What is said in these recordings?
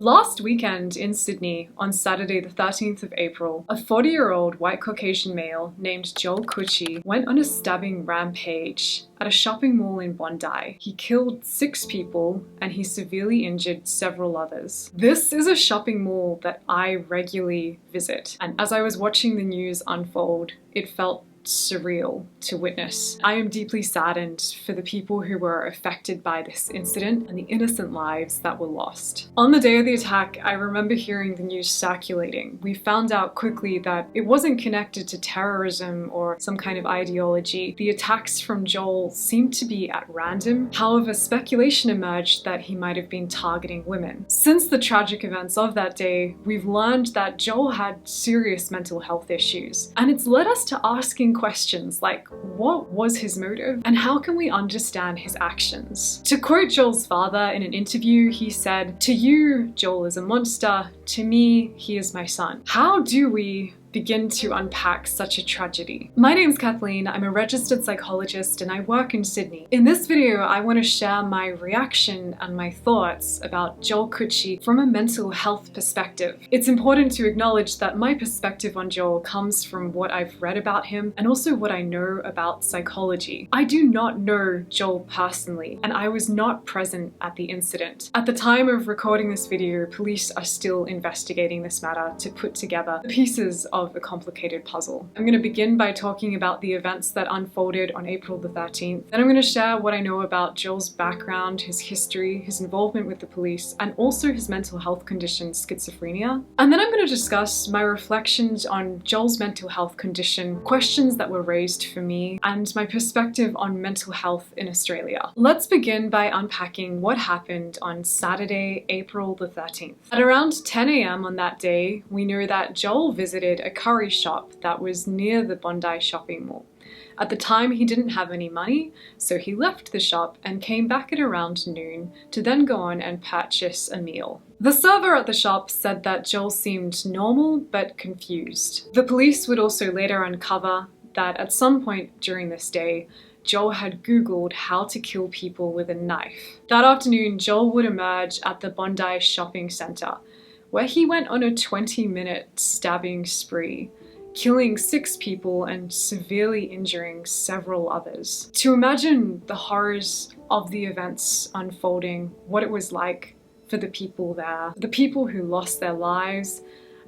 Last weekend in Sydney, on Saturday the 13th of April, a 40-year-old white Caucasian male named Joel Cauchi went on a stabbing rampage at a shopping mall in Bondi. He killed 6 people and he severely injured several others. This is a shopping mall that I regularly visit, and as I was watching the news unfold, it felt surreal to witness. I am deeply saddened for the people who were affected by this incident and the innocent lives that were lost. On the day of the attack, I remember hearing the news circulating. We found out quickly that it wasn't connected to terrorism or some kind of ideology. The attacks from Joel seemed to be at random. However, speculation emerged that he might have been targeting women. Since the tragic events of that day, we've learned that Joel had serious mental health issues, and it's led us to asking questions like, what was his motive and how can we understand his actions? To quote Joel's father in an interview, he said, "To you, Joel is a monster. To me, he is my son." How do we begin to unpack such a tragedy? My name's Kathleen, I'm a registered psychologist and I work in Sydney. In this video, I want to share my reaction and my thoughts about Joel Cauchi from a mental health perspective. It's important to acknowledge that my perspective on Joel comes from what I've read about him and also what I know about psychology. I do not know Joel personally, and I was not present at the incident. At the time of recording this video, police are still investigating this matter to put together the pieces of a complicated puzzle. I'm going to begin by talking about the events that unfolded on April the 13th. Then I'm going to share what I know about Joel's background, his history, his involvement with the police, and also his mental health condition, schizophrenia. And then I'm going to discuss my reflections on Joel's mental health condition, questions that were raised for me, and my perspective on mental health in Australia. Let's begin by unpacking what happened on Saturday, April the 13th. At around 10 a.m. on that day, we know that Joel visited a curry shop that was near the Bondi shopping mall. At the time, he didn't have any money, so he left the shop and came back at around noon to then go on and purchase a meal. The server at the shop said that Joel seemed normal but confused. The police would also later uncover that at some point during this day, Joel had Googled how to kill people with a knife. That afternoon, Joel would emerge at the Bondi shopping centre, where he went on a 20-minute stabbing spree, killing 6 people and severely injuring several others. To imagine the horrors of the events unfolding, what it was like for the people there, the people who lost their lives,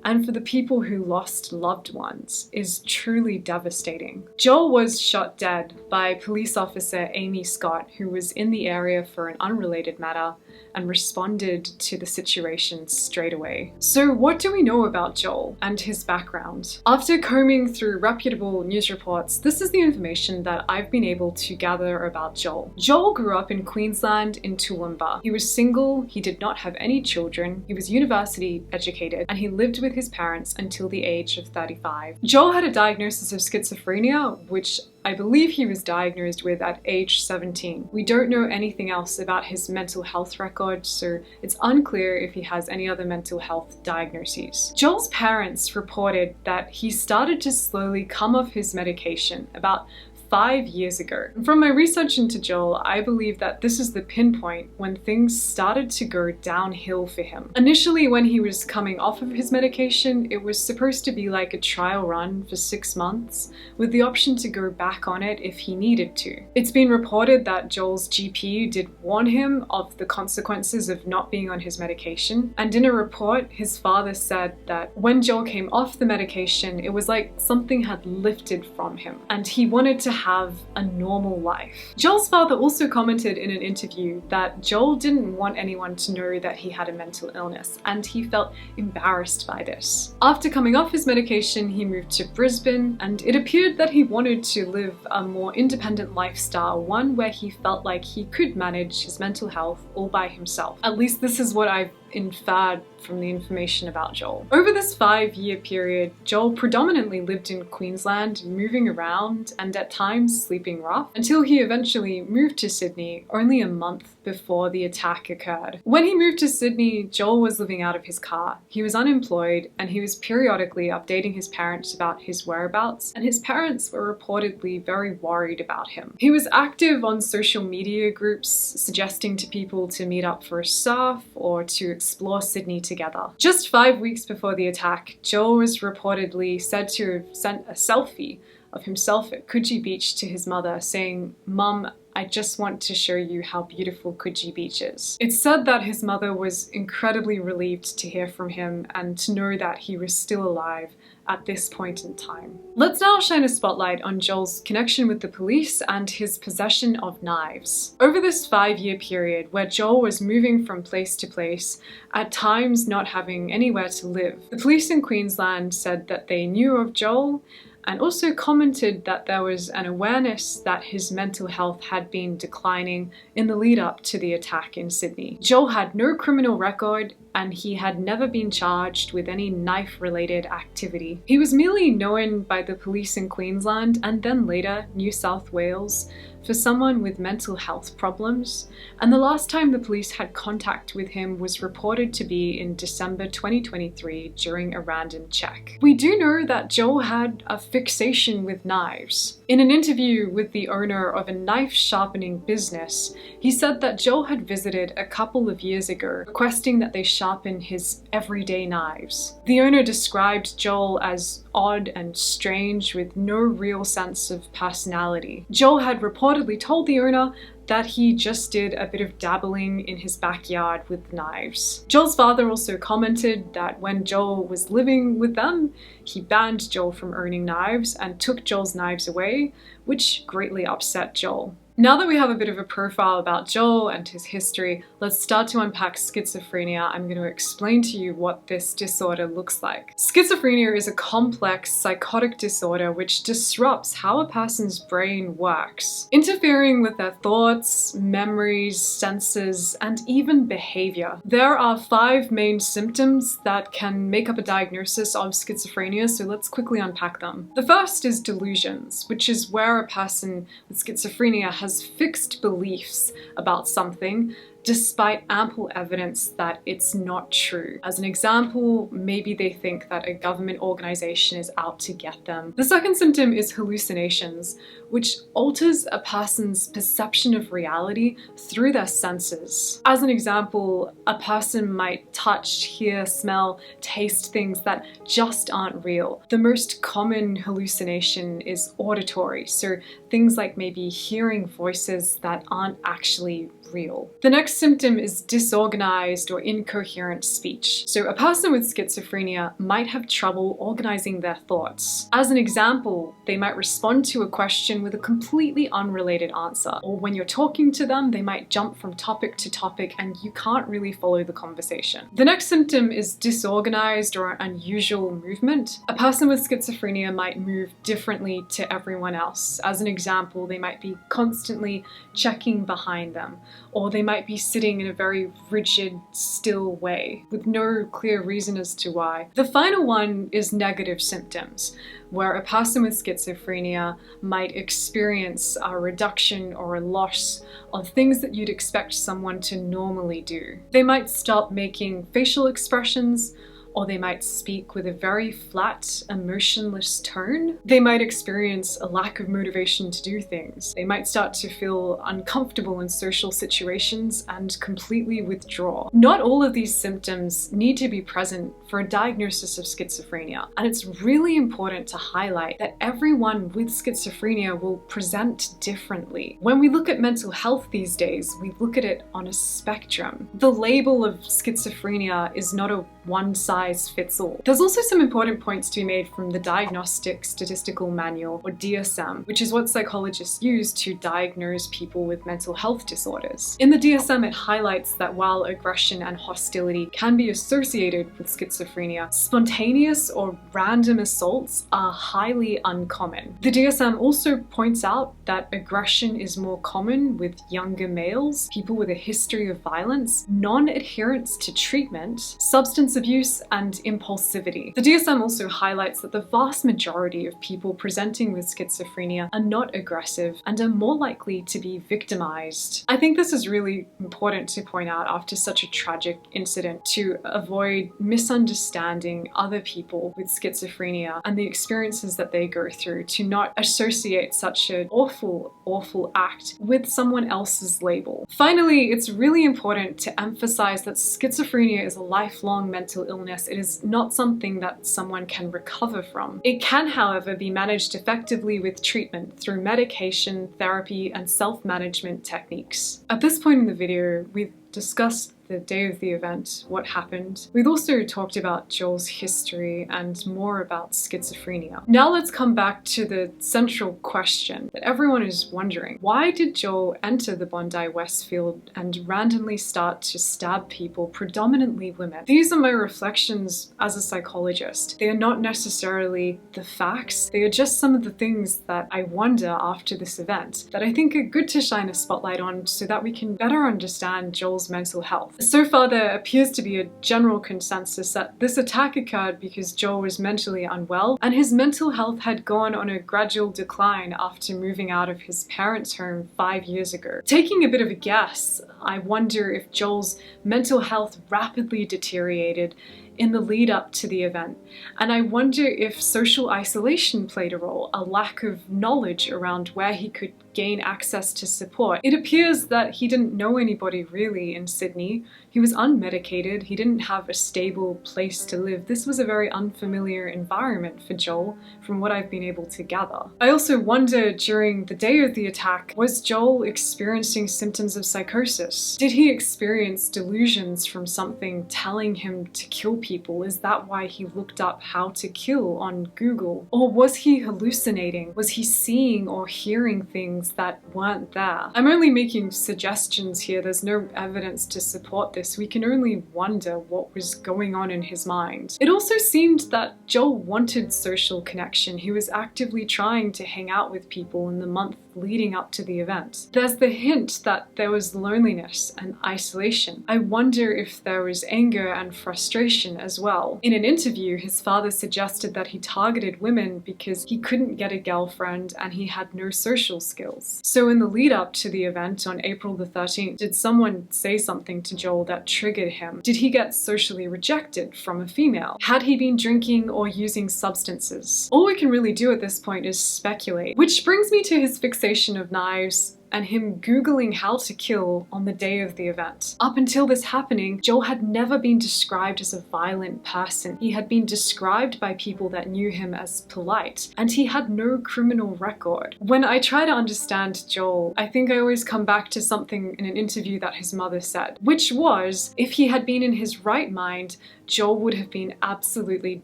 and for the people who lost loved ones, is truly devastating. Joel was shot dead by police officer Amy Scott, who was in the area for an unrelated matter and responded to the situation straight away. So what do we know about Joel and his background? After combing through reputable news reports, this is the information that I've been able to gather about Joel. Joel grew up in Queensland in Toowoomba. He was single, he did not have any children, he was university educated, and he lived with his parents until the age of 35. Joel had a diagnosis of schizophrenia, which I believe he was diagnosed with at age 17. We don't know anything else about his mental health record, so it's unclear if he has any other mental health diagnoses. Joel's parents reported that he started to slowly come off his medication about 5 years ago. From my research into Joel, I believe that this is the pinpoint when things started to go downhill for him. Initially, when he was coming off of his medication, it was supposed to be like a trial run for 6 months, with the option to go back on it if he needed to. It's been reported that Joel's GP did warn him of the consequences of not being on his medication, and in a report, his father said that when Joel came off the medication, it was like something had lifted from him, and he wanted to have a normal life. Joel's father also commented in an interview that Joel didn't want anyone to know that he had a mental illness, and he felt embarrassed by this. After coming off his medication, he moved to Brisbane, and it appeared that he wanted to live a more independent lifestyle, one where he felt like he could manage his mental health all by himself. At least this is what I've inferred from the information about Joel. Over this 5-year period, Joel predominantly lived in Queensland, moving around and at times sleeping rough, until he eventually moved to Sydney only a month before the attack occurred. When he moved to Sydney, Joel was living out of his car. He was unemployed and he was periodically updating his parents about his whereabouts, and his parents were reportedly very worried about him. He was active on social media groups, suggesting to people to meet up for a surf or to explore Sydney together. Just 5 weeks before the attack, Joel was reportedly said to have sent a selfie of himself at Coogee Beach to his mother, saying, "Mum, I just want to show you how beautiful Coogee Beach is." It's said that his mother was incredibly relieved to hear from him and to know that he was still alive at this point in time. Let's now shine a spotlight on Joel's connection with the police and his possession of knives. Over this 5-year period where Joel was moving from place to place, at times not having anywhere to live, the police in Queensland said that they knew of Joel and also commented that there was an awareness that his mental health had been declining in the lead up to the attack in Sydney. Joel had no criminal record and he had never been charged with any knife-related activity. He was merely known by the police in Queensland and then later New South Wales for someone with mental health problems, and the last time the police had contact with him was reported to be in December 2023 during a random check. We do know that Joel had a fixation with knives. In an interview with the owner of a knife sharpening business, he said that Joel had visited a couple of years ago, requesting that they sharpen his everyday knives. The owner described Joel as odd and strange with no real sense of personality. Joel had reportedly told the owner that he just did a bit of dabbling in his backyard with knives. Joel's father also commented that when Joel was living with them, he banned Joel from owning knives and took Joel's knives away, which greatly upset Joel. Now that we have a bit of a profile about Joel and his history, let's start to unpack schizophrenia. I'm going to explain to you what this disorder looks like. Schizophrenia is a complex psychotic disorder which disrupts how a person's brain works, interfering with their thoughts, memories, senses, and even behavior. There are 5 main symptoms that can make up a diagnosis of schizophrenia, so let's quickly unpack them. The first is delusions, which is where a person with schizophrenia has fixed beliefs about something despite ample evidence that it's not true. As an example, maybe they think that a government organization is out to get them. The second symptom is hallucinations, which alters a person's perception of reality through their senses. As an example, a person might touch, hear, smell, taste things that just aren't real. The most common hallucination is auditory, so things like maybe hearing voices that aren't actually real. The next symptom is disorganized or incoherent speech. So a person with schizophrenia might have trouble organizing their thoughts. As an example, they might respond to a question with a completely unrelated answer, or when you're talking to them, they might jump from topic to topic and you can't really follow the conversation. The next symptom is disorganized or unusual movement. A person with schizophrenia might move differently to everyone else. As an example, they might be constantly checking behind them, or they might be sitting in a very rigid, still way with no clear reason as to why. The final one is negative symptoms, where a person with schizophrenia might experience a reduction or a loss of things that you'd expect someone to normally do. They might stop making facial expressions, or they might speak with a very flat, emotionless tone. They might experience a lack of motivation to do things. They might start to feel uncomfortable in social situations and completely withdraw. Not all of these symptoms need to be present for a diagnosis of schizophrenia, and it's really important to highlight that everyone with schizophrenia will present differently. When we look at mental health these days, we look at it on a spectrum. The label of schizophrenia is not a one-size-fits-all. There's also some important points to be made from the Diagnostic Statistical Manual, or DSM, which is what psychologists use to diagnose people with mental health disorders. In the DSM, it highlights that while aggression and hostility can be associated with schizophrenia, spontaneous or random assaults are highly uncommon. The DSM also points out that aggression is more common with younger males, people with a history of violence, non-adherence to treatment, substance abuse, and impulsivity. The DSM also highlights that the vast majority of people presenting with schizophrenia are not aggressive and are more likely to be victimized. I think this is really important to point out after such a tragic incident, to avoid misunderstanding other people with schizophrenia and the experiences that they go through, to not associate such an awful act with someone else's label. Finally, it's really important to emphasize that schizophrenia is a lifelong mental illness. It is not something that someone can recover from. It can, however, be managed effectively with treatment through medication, therapy, and self-management techniques. At this point in the video, we've discussed the day of the event, what happened. We've also talked about Joel's history and more about schizophrenia. Now let's come back to the central question that everyone is wondering. Why did Joel enter the Bondi Westfield and randomly start to stab people, predominantly women? These are my reflections as a psychologist. They are not necessarily the facts. They are just some of the things that I wonder after this event that I think are good to shine a spotlight on so that we can better understand Joel's mental health. So far, there appears to be a general consensus that this attack occurred because Joel was mentally unwell and his mental health had gone on a gradual decline after moving out of his parents' home 5 years ago. Taking a bit of a guess, I wonder if Joel's mental health rapidly deteriorated in the lead up to the event. And I wonder if social isolation played a role, a lack of knowledge around where he could gain access to support. It appears that he didn't know anybody really in Sydney. He was unmedicated. He didn't have a stable place to live. This was a very unfamiliar environment for Joel, from what I've been able to gather. I also wonder, during the day of the attack, was Joel experiencing symptoms of psychosis? Did he experience delusions from something telling him to kill people? Is that why he looked up how to kill on Google? Or was he hallucinating? Was he seeing or hearing things that weren't there? I'm only making suggestions here. There's no evidence to support this. We can only wonder what was going on in his mind. It also seemed that Joel wanted social connection. He was actively trying to hang out with people in the month leading up to the event. There's the hint that there was loneliness and isolation. I wonder if there was anger and frustration as well. In an interview, his father suggested that he targeted women because he couldn't get a girlfriend and he had no social skills. So in the lead up to the event on April the 13th, did someone say something to Joel that triggered him? Did he get socially rejected from a female? Had he been drinking or using substances? All we can really do at this point is speculate. Which brings me to his fixation of knives and him Googling how to kill on the day of the event. Up until this happening, Joel had never been described as a violent person. He had been described by people that knew him as polite, and he had no criminal record. When I try to understand Joel, I think I always come back to something in an interview that his mother said, which was, if he had been in his right mind, Joel would have been absolutely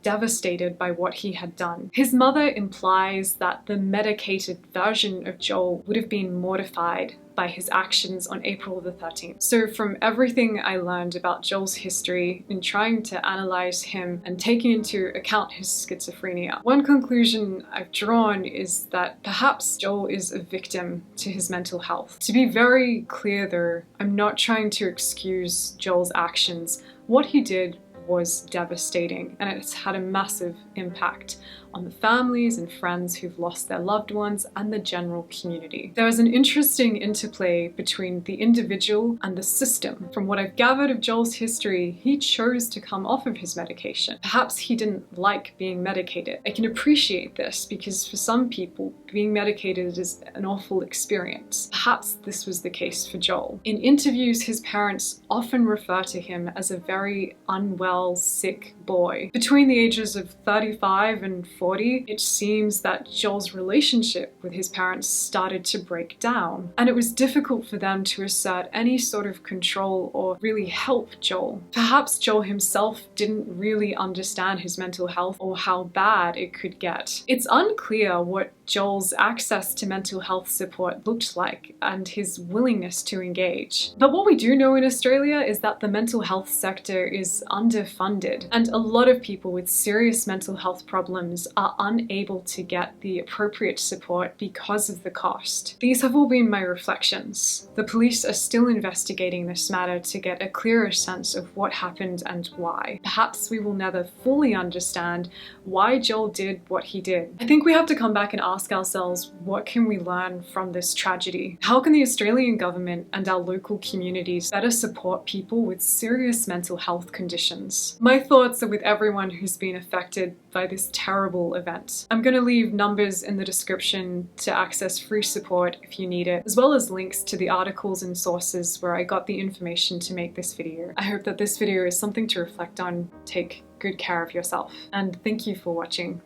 devastated by what he had done. His mother implies that the medicated version of Joel would have been mortified by his actions on April the 13th. So from everything I learned about Joel's history in trying to analyze him and taking into account his schizophrenia, one conclusion I've drawn is that perhaps Joel is a victim to his mental health. To be very clear though, I'm not trying to excuse Joel's actions. What he did was devastating, and it's had a massive impact on the families and friends who've lost their loved ones and the general community. There is an interesting interplay between the individual and the system. From what I've gathered of Joel's history, he chose to come off of his medication. Perhaps he didn't like being medicated. I can appreciate this because for some people, being medicated is an awful experience. Perhaps this was the case for Joel. In interviews, his parents often refer to him as a very unwell, sick boy. Between the ages of 35 and 40, it seems that Joel's relationship with his parents started to break down, and it was difficult for them to assert any sort of control or really help Joel. Perhaps Joel himself didn't really understand his mental health or how bad it could get. It's unclear what Joel's access to mental health support looked like and his willingness to engage. But what we do know in Australia is that the mental health sector is under underfunded, and a lot of people with serious mental health problems are unable to get the appropriate support because of the cost. These have all been my reflections. The police are still investigating this matter to get a clearer sense of what happened and why. Perhaps we will never fully understand why Joel did what he did. I think we have to come back and ask ourselves, what can we learn from this tragedy? How can the Australian government and our local communities better support people with serious mental health conditions? My thoughts are with everyone who's been affected by this terrible event. I'm going to leave numbers in the description to access free support if you need it, as well as links to the articles and sources where I got the information to make this video. I hope that this video is something to reflect on. Take good care of yourself, and thank you for watching.